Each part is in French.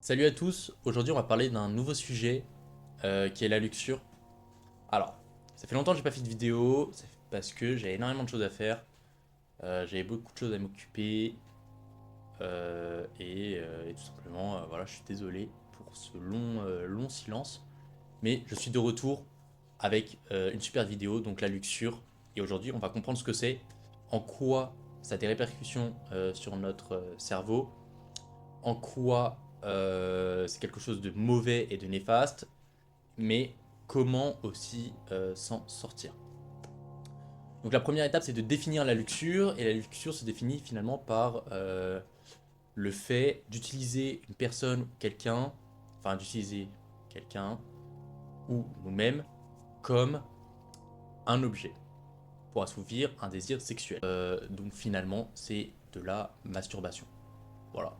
Salut à tous, aujourd'hui on va parler d'un nouveau sujet qui est la luxure. Alors, ça fait longtemps que j'ai pas fait de vidéo, parce que j'ai énormément de choses à faire, j'avais beaucoup de choses à m'occuper, et tout simplement, voilà, je suis désolé pour ce long silence, mais je suis de retour avec une super vidéo, donc la luxure, et aujourd'hui on va comprendre ce que c'est, en quoi ça a des répercussions sur notre cerveau, en quoi c'est quelque chose de mauvais et de néfaste, mais comment aussi s'en sortir. Donc la première étape, c'est de définir la luxure, et la luxure se définit finalement par le fait d'utiliser une personne ou quelqu'un, enfin d'utiliser quelqu'un ou nous-mêmes comme un objet pour assouvir un désir sexuel. Donc finalement, c'est de la masturbation. Voilà.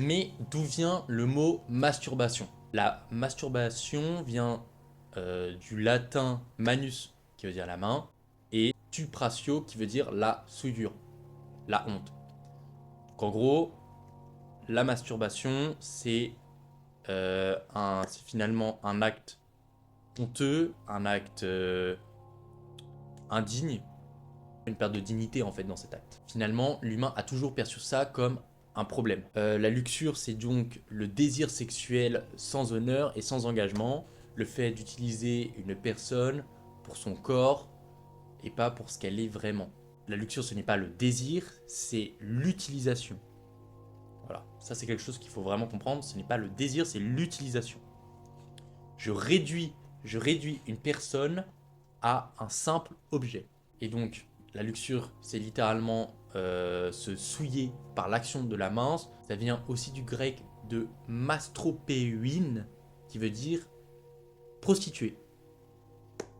Mais d'où vient le mot masturbation? La masturbation vient du latin manus, qui veut dire la main, et stupratio, qui veut dire la souillure, la honte. Donc en gros, la masturbation, c'est finalement un acte honteux, un acte indigne, une perte de dignité en fait dans cet acte. Finalement, l'humain a toujours perçu ça comme un problème. La luxure, c'est donc le désir sexuel sans honneur et sans engagement, le fait d'utiliser une personne pour son corps et pas pour ce qu'elle est vraiment. La luxure, ce n'est pas le désir, c'est l'utilisation. Voilà, ça c'est quelque chose qu'il faut vraiment comprendre, ce n'est pas le désir, c'est l'utilisation. Je réduis, je réduis une personne à un simple objet. Et donc, la luxure, c'est littéralement se souiller par l'action de la main. Ça vient aussi du grec de mastropéuin, qui veut dire prostituée.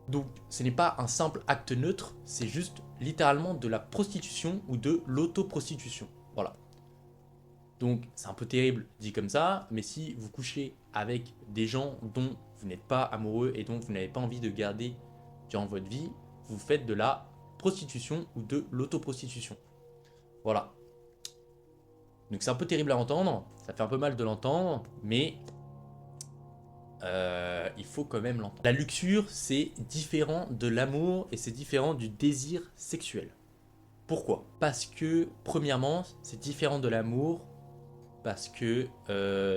Donc, ce n'est pas un simple acte neutre, c'est juste littéralement de la prostitution ou de l'autoprostitution. Voilà. Donc, c'est un peu terrible dit comme ça, mais si vous couchez avec des gens dont vous n'êtes pas amoureux et dont vous n'avez pas envie de garder durant votre vie, vous faites de la prostitution ou de l'autoprostitution. Voilà. Donc c'est un peu terrible à entendre, ça fait un peu mal de l'entendre, mais il faut quand même l'entendre. La luxure, c'est différent de l'amour et c'est différent du désir sexuel. Pourquoi? Parce que, premièrement, c'est différent de l'amour, parce que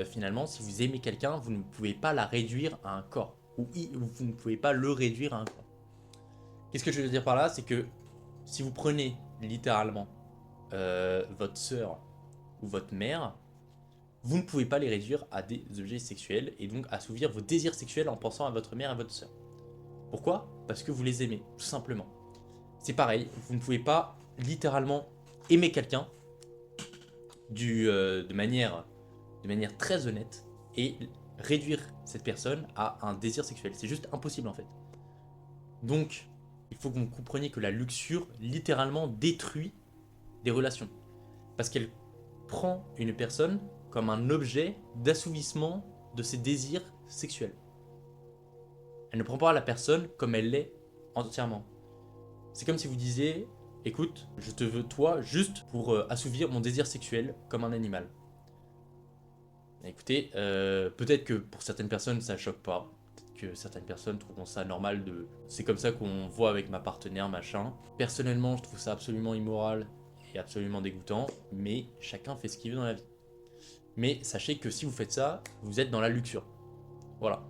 finalement, si vous aimez quelqu'un, vous ne pouvez pas la réduire à un corps, ou vous ne pouvez pas le réduire à un corps. Qu'est-ce que je veux dire par là? C'est que si vous prenez littéralement votre sœur ou votre mère, vous ne pouvez pas les réduire à des objets sexuels et donc assouvir vos désirs sexuels en pensant à votre mère et votre sœur. Pourquoi? Parce que vous les aimez, tout simplement. C'est pareil, vous ne pouvez pas littéralement aimer quelqu'un de manière très honnête et réduire cette personne à un désir sexuel. C'est juste impossible en fait. Donc, il faut que vous compreniez que la luxure littéralement détruit des relations. Parce qu'elle prend une personne comme un objet d'assouvissement de ses désirs sexuels. Elle ne prend pas la personne comme elle l'est entièrement. C'est comme si vous disiez, écoute, je te veux toi juste pour assouvir mon désir sexuel comme un animal. Écoutez, peut-être que pour certaines personnes ça choque pas. Peut-être que certaines personnes trouveront ça normal de... C'est comme ça qu'on voit avec ma partenaire, machin. Personnellement, je trouve ça absolument immoral et absolument dégoûtant, mais chacun fait ce qu'il veut dans la vie. Mais sachez que si vous faites ça, vous êtes dans la luxure. Voilà.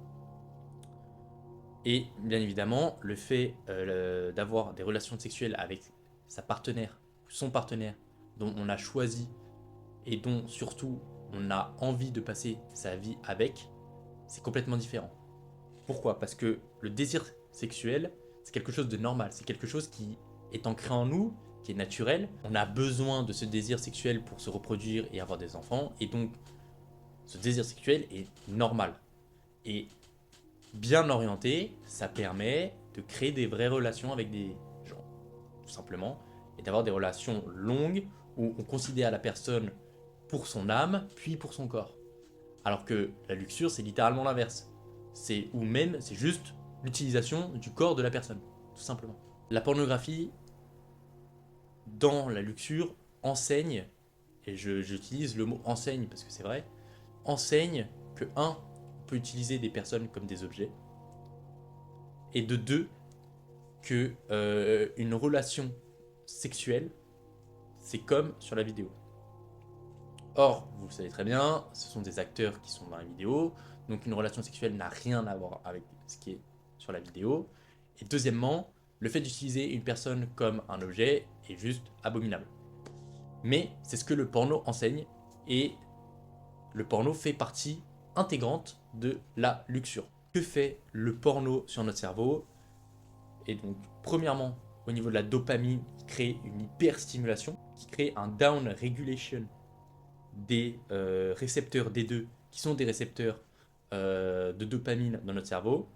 Et bien évidemment, le fait d'avoir des relations sexuelles avec sa partenaire, son partenaire, dont on a choisi et dont surtout on a envie de passer sa vie avec, c'est complètement différent. Pourquoi? Parce que le désir sexuel, c'est quelque chose de normal, c'est quelque chose qui est ancré en nous, qui est naturel. On a besoin de ce désir sexuel pour se reproduire et avoir des enfants, et donc ce désir sexuel est normal. Et bien orienté, ça permet de créer des vraies relations avec des gens, tout simplement, et d'avoir des relations longues où on considère la personne pour son âme, puis pour son corps. Alors que la luxure, c'est littéralement l'inverse. Ou même, c'est juste l'utilisation du corps de la personne, tout simplement. La pornographie, dans la luxure, enseigne, et j'utilise le mot enseigne parce que c'est vrai, enseigne que, un, on peut utiliser des personnes comme des objets, et de deux, que une relation sexuelle, c'est comme sur la vidéo. Or, vous le savez très bien, ce sont des acteurs qui sont dans la vidéo, donc une relation sexuelle n'a rien à voir avec ce qui est sur la vidéo. Et deuxièmement, le fait d'utiliser une personne comme un objet est juste abominable. Mais c'est ce que le porno enseigne, et le porno fait partie intégrante de la luxure. Que fait le porno sur notre cerveau? Et donc, premièrement, au niveau de la dopamine, qui crée une hyperstimulation, qui crée un down regulation des récepteurs D2, qui sont des récepteurs de dopamine dans notre cerveau.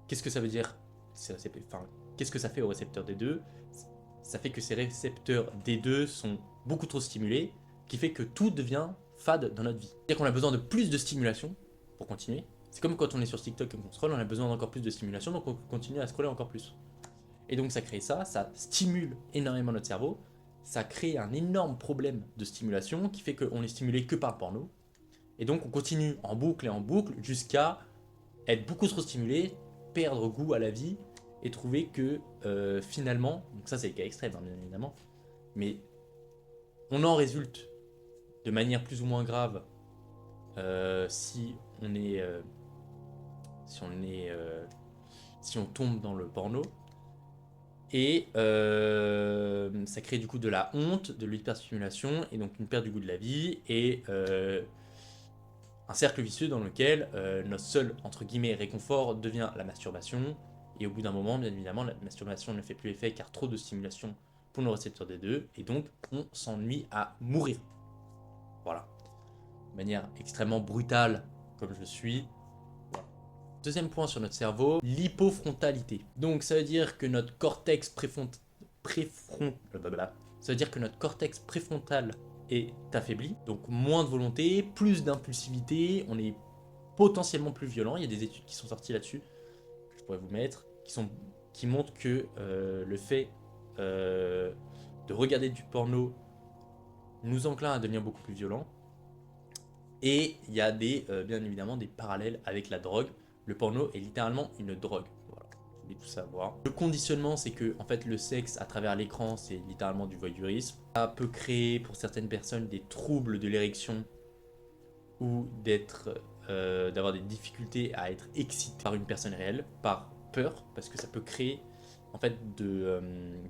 Qu'est-ce que ça veut dire? Enfin, qu'est-ce que ça fait aux récepteurs D2? Ça fait que ces récepteurs D2 sont beaucoup trop stimulés, qui fait que tout devient fade dans notre vie. C'est-à-dire qu'on a besoin de plus de stimulation pour continuer. C'est comme quand on est sur TikTok et qu'on scrolle, on a besoin d'encore plus de stimulation, donc on continue à scroller encore plus. Et donc ça crée ça stimule énormément notre cerveau, ça crée un énorme problème de stimulation qui fait qu'on est stimulé que par le porno. Et donc on continue en boucle et en boucle jusqu'à être beaucoup trop stimulé, perdre goût à la vie et trouver que finalement, donc ça c'est le cas extrême hein, bien évidemment, mais on en résulte de manière plus ou moins grave si on est si on tombe dans le porno. Et ça crée du coup de la honte, de l'hyperstimulation, et donc une perte du goût de la vie, et un cercle vicieux dans lequel notre seul, entre guillemets, réconfort devient la masturbation. Et au bout d'un moment, bien évidemment, la masturbation ne fait plus effet car trop de stimulation pour nos récepteurs D2, et donc on s'ennuie à mourir. Voilà. De manière extrêmement brutale, comme je suis. Deuxième point sur notre cerveau, l'hypofrontalité. Donc ça veut dire que notre cortex préfrontal est affaibli, donc moins de volonté, plus d'impulsivité, on est potentiellement plus violent. Il y a des études qui sont sorties là-dessus, que je pourrais vous mettre, qui montrent que le fait de regarder du porno nous enclin à devenir beaucoup plus violent. Et il y a bien évidemment des parallèles avec la drogue. Le porno est littéralement une drogue. Voilà, je voulais tout savoir. Le conditionnement, c'est que en fait, le sexe à travers l'écran, c'est littéralement du voyeurisme. Ça peut créer pour certaines personnes des troubles de l'érection ou d'avoir des difficultés à être excité par une personne réelle, par peur, parce que ça peut créer en fait de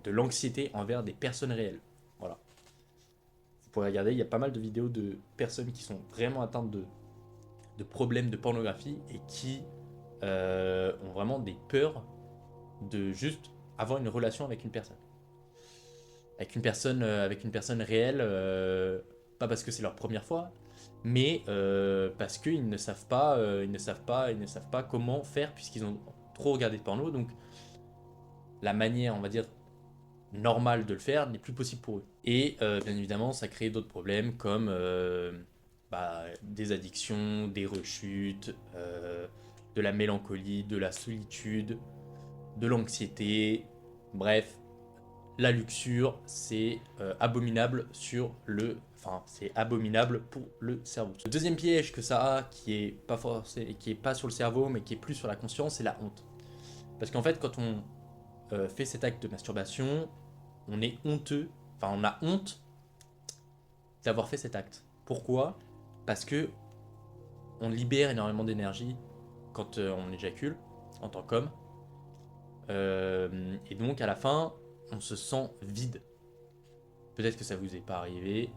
l'anxiété envers des personnes réelles. Voilà. Vous pourrez regarder, il y a pas mal de vidéos de personnes qui sont vraiment atteintes de problèmes de pornographie et qui ont vraiment des peurs de juste avoir une relation avec une personne. Avec une personne réelle, pas parce que c'est leur première fois, mais parce qu'ils ne savent pas, ils ne savent pas comment faire puisqu'ils ont trop regardé de porno. Donc la manière, on va dire, normale de le faire n'est plus possible pour eux. Et bien évidemment, ça crée d'autres problèmes comme des addictions, des rechutes, de la mélancolie, de la solitude, de l'anxiété. Bref, la luxure, c'est abominable c'est abominable pour le cerveau. Le deuxième piège que ça a, qui est pas sur le cerveau, mais qui est plus sur la conscience, c'est la honte. Parce qu'en fait, quand on fait cet acte de masturbation, on est honteux, enfin on a honte d'avoir fait cet acte. Pourquoi? Parce que on libère énormément d'énergie quand on éjacule en tant qu'homme. Et donc à la fin, on se sent vide. Peut-être que ça vous est pas arrivé,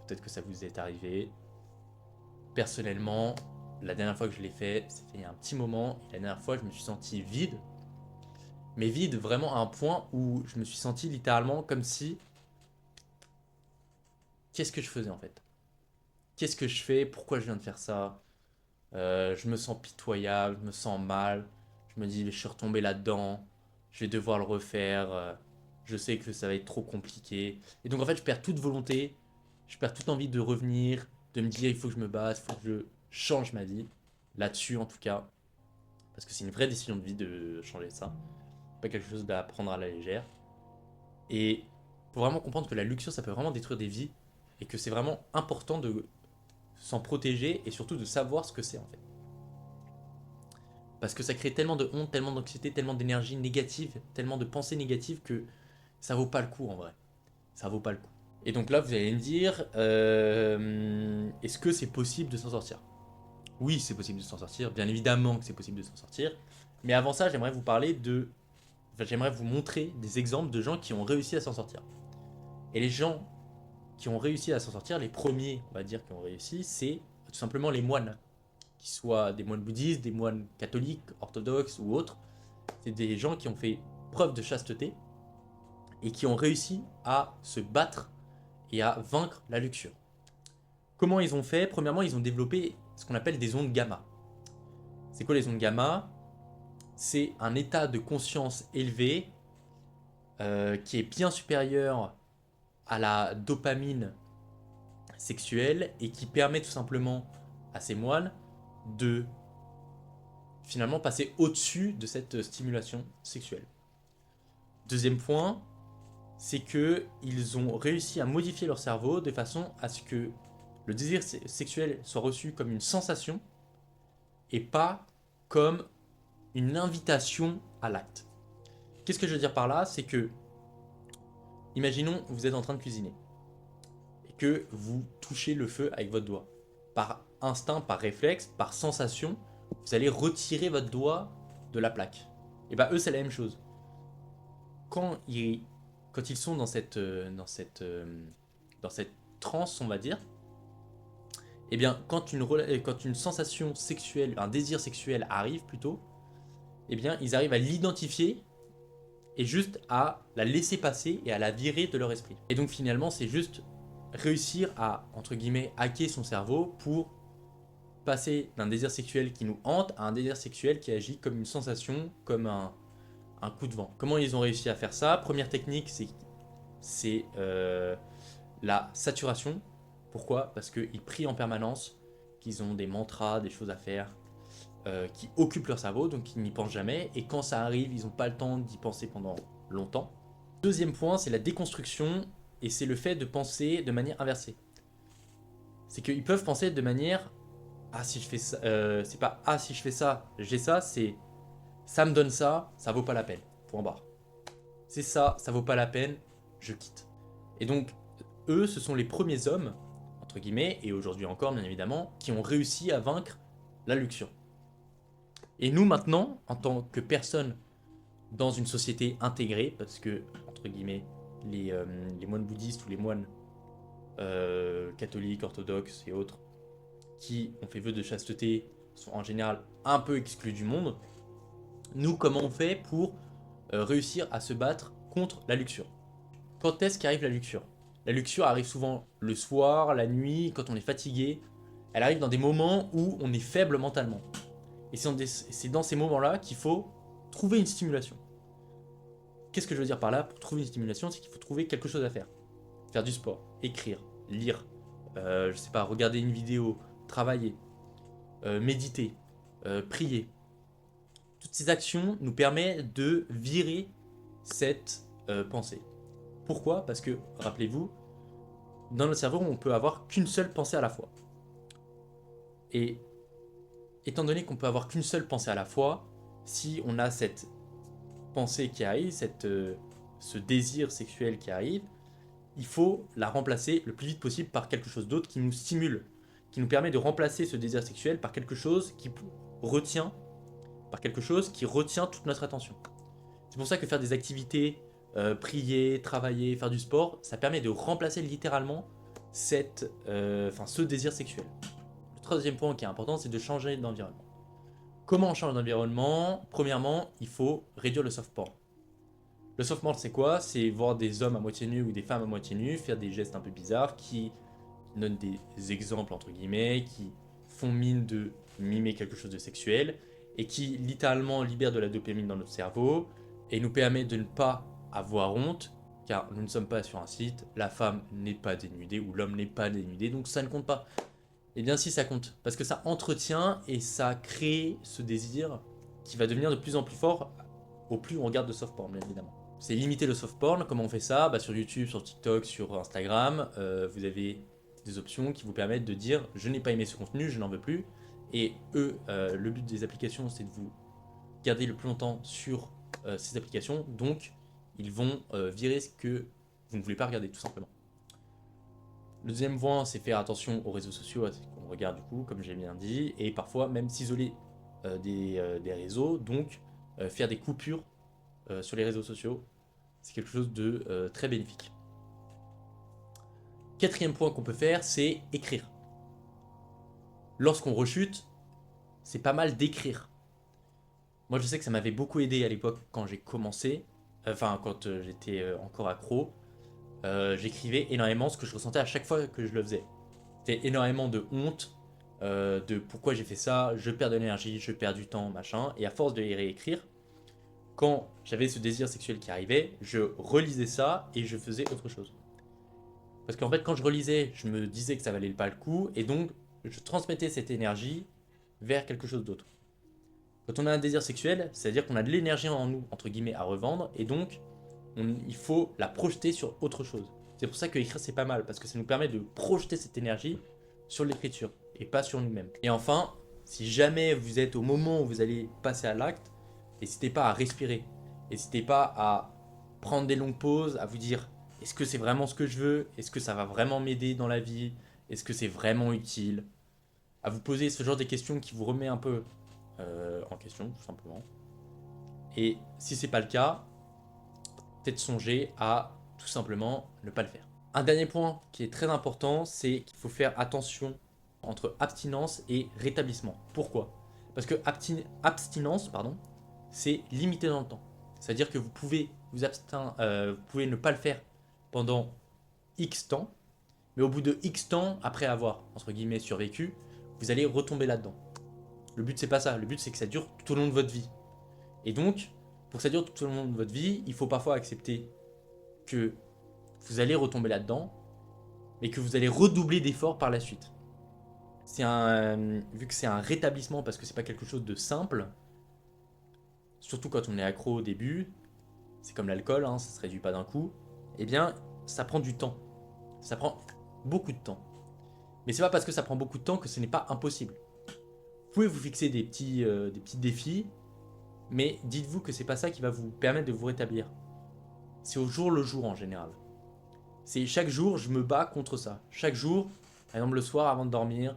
peut-être que ça vous est arrivé. Personnellement, la dernière fois que je l'ai fait, c'était il y a un petit moment, et la dernière fois je me suis senti vide. Mais vide vraiment à un point où je me suis senti littéralement comme si... Qu'est-ce que je faisais en fait? Qu'est-ce que je fais? Pourquoi je viens de faire ça? Je me sens pitoyable, je me sens mal. Je me dis, je suis retombé là-dedans, je vais devoir le refaire. Je sais que ça va être trop compliqué. Et donc en fait, je perds toute volonté, je perds toute envie de revenir, de me dire, il faut que je me batte, il faut que je change ma vie. Là-dessus en tout cas. Parce que c'est une vraie décision de vie de changer ça. Pas quelque chose à prendre à la légère. Et faut vraiment comprendre que la luxure, ça peut vraiment détruire des vies. Et que c'est vraiment important de s'en protéger et surtout de savoir ce que c'est en fait. Parce que ça crée tellement de honte, tellement d'anxiété, tellement d'énergie négative, tellement de pensées négatives que ça vaut pas le coup en vrai. Ça vaut pas le coup. Et donc là, vous allez me dire, est-ce que c'est possible de s'en sortir? Oui, c'est possible de s'en sortir. Bien évidemment que c'est possible de s'en sortir. Mais avant ça, j'aimerais vous parler de... Enfin, j'aimerais vous montrer des exemples de gens qui ont réussi à s'en sortir. Et les gens qui ont réussi à s'en sortir, les premiers, on va dire, qui ont réussi, c'est tout simplement les moines. Qu'ils soient des moines bouddhistes, des moines catholiques, orthodoxes ou autres. C'est des gens qui ont fait preuve de chasteté et qui ont réussi à se battre et à vaincre la luxure. Comment ils ont fait? Premièrement, ils ont développé ce qu'on appelle des ondes gamma. C'est quoi les ondes gamma? C'est un état de conscience élevé qui est bien supérieur à la dopamine sexuelle et qui permet tout simplement à ces moines de finalement passer au-dessus de cette stimulation sexuelle. Deuxième point, c'est qu'ils ont réussi à modifier leur cerveau de façon à ce que le désir sexuel soit reçu comme une sensation et pas comme une invitation à l'acte. Qu'est-ce que je veux dire par là? C'est que, imaginons, vous êtes en train de cuisiner et que vous touchez le feu avec votre doigt. Par instinct, par réflexe, par sensation, vous allez retirer votre doigt de la plaque. Et bien eux, c'est la même chose. Quand ils sont dans cette transe, on va dire, et bien quand une sensation sexuelle, un désir sexuel arrive plutôt, et bien ils arrivent à l'identifier et juste à la laisser passer et à la virer de leur esprit. Et donc finalement, c'est juste réussir à, entre guillemets, hacker son cerveau pour passer d'un désir sexuel qui nous hante à un désir sexuel qui agit comme une sensation, comme un coup de vent. Comment ils ont réussi à faire ça? Première technique, c'est la saturation. Pourquoi? Parce qu'ils prient en permanence, qu'ils ont des mantras, des choses à faire, qui occupent leur cerveau, donc ils n'y pensent jamais. Et quand ça arrive, ils n'ont pas le temps d'y penser pendant longtemps. Deuxième point, c'est la déconstruction, et c'est le fait de penser de manière inversée. C'est qu'ils peuvent penser de manière ah si je fais ça, c'est pas ah si je fais ça, j'ai ça, c'est ça me donne ça, ça vaut pas la peine. Point barre. C'est ça, ça vaut pas la peine, je quitte. Et donc eux, ce sont les premiers hommes entre guillemets et aujourd'hui encore bien évidemment qui ont réussi à vaincre la luxure. Et nous maintenant, en tant que personnes dans une société intégrée, parce que entre guillemets les moines bouddhistes ou les moines catholiques, orthodoxes et autres qui ont fait vœu de chasteté sont en général un peu exclus du monde. Nous, comment on fait pour réussir à se battre contre la luxure? Quand est-ce qu'arrive la luxure? La luxure arrive souvent le soir, la nuit, quand on est fatigué. Elle arrive dans des moments où on est faible mentalement. Et c'est dans ces moments-là qu'il faut trouver une stimulation. Qu'est-ce que je veux dire par là? Pour trouver une stimulation, c'est qu'il faut trouver quelque chose à faire. Faire du sport, écrire, lire, je sais pas, regarder une vidéo, travailler, méditer, prier. Toutes ces actions nous permettent de virer cette pensée. Pourquoi? Parce que, rappelez-vous, dans notre cerveau, on peut avoir qu'une seule pensée à la fois. Et étant donné qu'on peut avoir qu'une seule pensée à la fois, si on a cette pensée qui arrive, ce désir sexuel qui arrive, il faut la remplacer le plus vite possible par quelque chose d'autre qui nous stimule, qui nous permet de remplacer ce désir sexuel par quelque chose qui retient toute notre attention. C'est pour ça que faire des activités, prier, travailler, faire du sport, ça permet de remplacer littéralement ce désir sexuel. Le troisième point qui est important, c'est de changer d'environnement. Comment on change d'environnement? Premièrement, il faut réduire le soft porn. Le soft porn, c'est quoi? C'est voir des hommes à moitié nus ou des femmes à moitié nues faire des gestes un peu bizarres qui donnent des exemples entre guillemets, qui font mine de mimer quelque chose de sexuel et qui littéralement libèrent de la dopamine dans notre cerveau et nous permet de ne pas avoir honte car nous ne sommes pas sur un site, la femme n'est pas dénudée ou l'homme n'est pas dénudé, donc ça ne compte pas. Eh bien si, ça compte, parce que ça entretient et ça crée ce désir qui va devenir de plus en plus fort au plus on regarde de soft porn, bien évidemment. C'est limiter le soft porn. Comment on fait ça? Sur YouTube, sur TikTok, sur Instagram, vous avez des options qui vous permettent de dire je n'ai pas aimé ce contenu, je n'en veux plus. Et eux, le but des applications, c'est de vous garder le plus longtemps sur ces applications. Donc, ils vont virer ce que vous ne voulez pas regarder, tout simplement. Le deuxième point, c'est faire attention aux réseaux sociaux, à ce qu'on regarde du coup, comme j'ai bien dit, et parfois même s'isoler des réseaux, donc faire des coupures sur les réseaux sociaux, c'est quelque chose de très bénéfique. Quatrième point qu'on peut faire, c'est écrire. Lorsqu'on rechute, c'est pas mal d'écrire. Moi, je sais que ça m'avait beaucoup aidé à l'époque quand j'ai commencé, quand j'étais encore accro. J'écrivais énormément ce que je ressentais à chaque fois que je le faisais. C'était énormément de honte, de pourquoi j'ai fait ça, je perds de l'énergie, je perds du temps, machin. Et à force de les réécrire, quand j'avais ce désir sexuel qui arrivait, je relisais ça et je faisais autre chose. Parce qu'en fait, quand je relisais, je me disais que ça valait pas le coup, et donc je transmettais cette énergie vers quelque chose d'autre. Quand on a un désir sexuel, c'est-à-dire qu'on a de l'énergie en nous, entre guillemets, à revendre, et donc il faut la projeter sur autre chose. C'est pour ça que écrire c'est pas mal, parce que ça nous permet de projeter cette énergie sur l'écriture, et pas sur nous-mêmes. Et enfin, si jamais vous êtes au moment où vous allez passer à l'acte, n'hésitez pas à respirer, n'hésitez pas à prendre des longues pauses, à vous dire est-ce que c'est vraiment ce que je veux, est-ce que ça va vraiment m'aider dans la vie, est-ce que c'est vraiment utile, à vous poser ce genre de questions qui vous remet un peu en question, tout simplement. Et si c'est pas le cas, peut-être songer à tout simplement ne pas le faire. Un dernier point qui est très important, c'est qu'il faut faire attention entre abstinence et rétablissement. Pourquoi? Parce que abstinence, c'est limité dans le temps. C'est-à-dire que vous pouvez vous vous pouvez ne pas le faire pendant X temps, mais au bout de X temps, après avoir, entre guillemets, survécu, vous allez retomber là-dedans. Le but, c'est pas ça. Le but, c'est que ça dure tout au long de votre vie. Et donc, pour que ça dure tout au long de votre vie, il faut parfois accepter que vous allez retomber là-dedans, mais que vous allez redoubler d'efforts par la suite. Vu que c'est un rétablissement, parce que c'est pas quelque chose de simple, surtout quand on est accro au début, c'est comme l'alcool, ça se réduit pas d'un coup, eh bien, ça prend du temps. Ça prend beaucoup de temps. Mais c'est pas parce que ça prend beaucoup de temps que ce n'est pas impossible. Vous pouvez vous fixer des petits défis, mais dites-vous que c'est pas ça qui va vous permettre de vous rétablir. C'est au jour le jour en général. C'est chaque jour, je me bats contre ça. Chaque jour, par exemple le soir avant de dormir,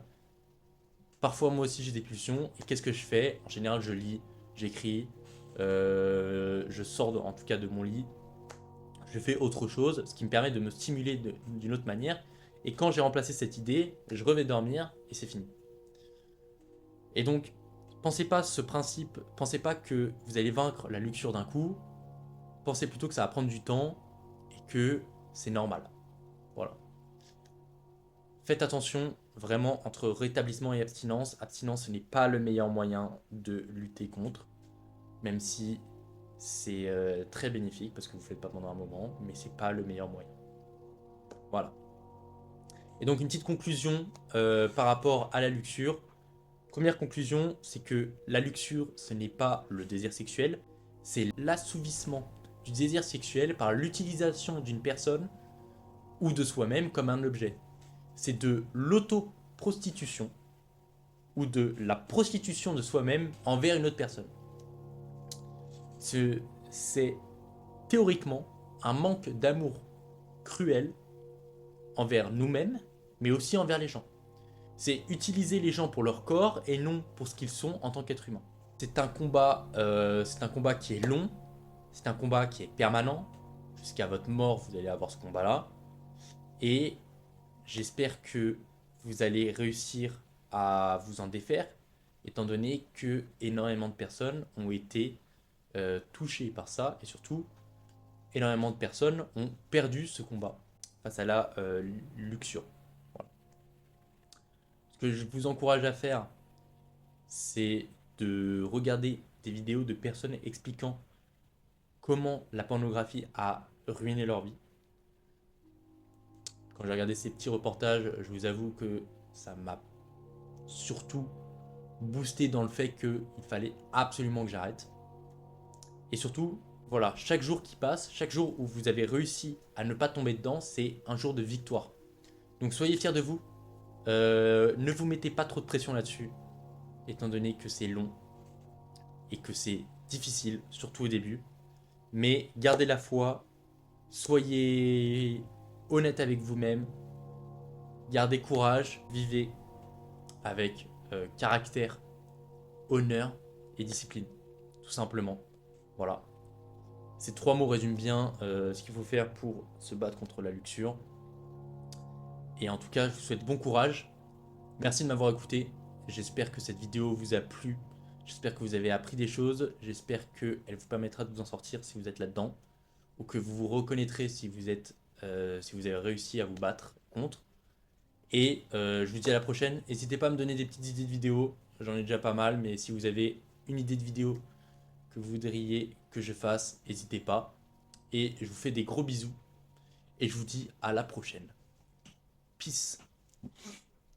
parfois moi aussi j'ai des pulsions, et qu'est-ce que je fais? En général, je lis, j'écris, je sors en tout cas de mon lit, je fais autre chose, ce qui me permet de me stimuler d'une autre manière. Et quand j'ai remplacé cette idée, je revais dormir et c'est fini. Et donc, pensez pas ce principe, pensez pas que vous allez vaincre la luxure d'un coup, pensez plutôt que ça va prendre du temps et que c'est normal. Voilà. Faites attention vraiment entre rétablissement et abstinence. Abstinence, ce n'est pas le meilleur moyen de lutter contre, même si c'est très bénéfique parce que vous ne le faites pas pendant un moment, mais c'est pas le meilleur moyen. Voilà. Et donc une petite conclusion par rapport à la luxure. Première conclusion, c'est que la luxure, ce n'est pas le désir sexuel, c'est l'assouvissement du désir sexuel par l'utilisation d'une personne ou de soi-même comme un objet. C'est de l'auto-prostitution ou de la prostitution de soi-même envers une autre personne. C'est théoriquement un manque d'amour cruel envers nous-mêmes, mais aussi envers les gens. C'est utiliser les gens pour leur corps et non pour ce qu'ils sont en tant qu'être humain. C'est un combat qui est long, c'est un combat qui est permanent. Jusqu'à votre mort, vous allez avoir ce combat-là. Et j'espère que vous allez réussir à vous en défaire, étant donné que énormément de personnes ont été touchées par ça, et surtout, énormément de personnes ont perdu ce combat face à la luxure. Voilà. Ce que je vous encourage à faire, c'est de regarder des vidéos de personnes expliquant comment la pornographie a ruiné leur vie. Quand j'ai regardé ces petits reportages, je vous avoue que ça m'a surtout boosté dans le fait qu'il fallait absolument que j'arrête. Et surtout, voilà, chaque jour qui passe, chaque jour où vous avez réussi à ne pas tomber dedans, c'est un jour de victoire. Donc soyez fiers de vous. Ne vous mettez pas trop de pression là-dessus, étant donné que c'est long et que c'est difficile, surtout au début. Mais gardez la foi, soyez honnête avec vous-même, gardez courage, vivez avec caractère, honneur et discipline, tout simplement. Voilà. Ces 3 mots résument bien ce qu'il faut faire pour se battre contre la luxure. Et en tout cas, je vous souhaite bon courage. Merci de m'avoir écouté. J'espère que cette vidéo vous a plu. J'espère que vous avez appris des choses. J'espère qu'elle vous permettra de vous en sortir si vous êtes là-dedans. Ou que vous vous reconnaîtrez si vous avez réussi à vous battre contre. Et je vous dis à la prochaine. N'hésitez pas à me donner des petites idées de vidéos. J'en ai déjà pas mal. Mais si vous avez une idée de vidéo que vous voudriez que je fasse, n'hésitez pas. Et je vous fais des gros bisous. Et je vous dis à la prochaine. Peace.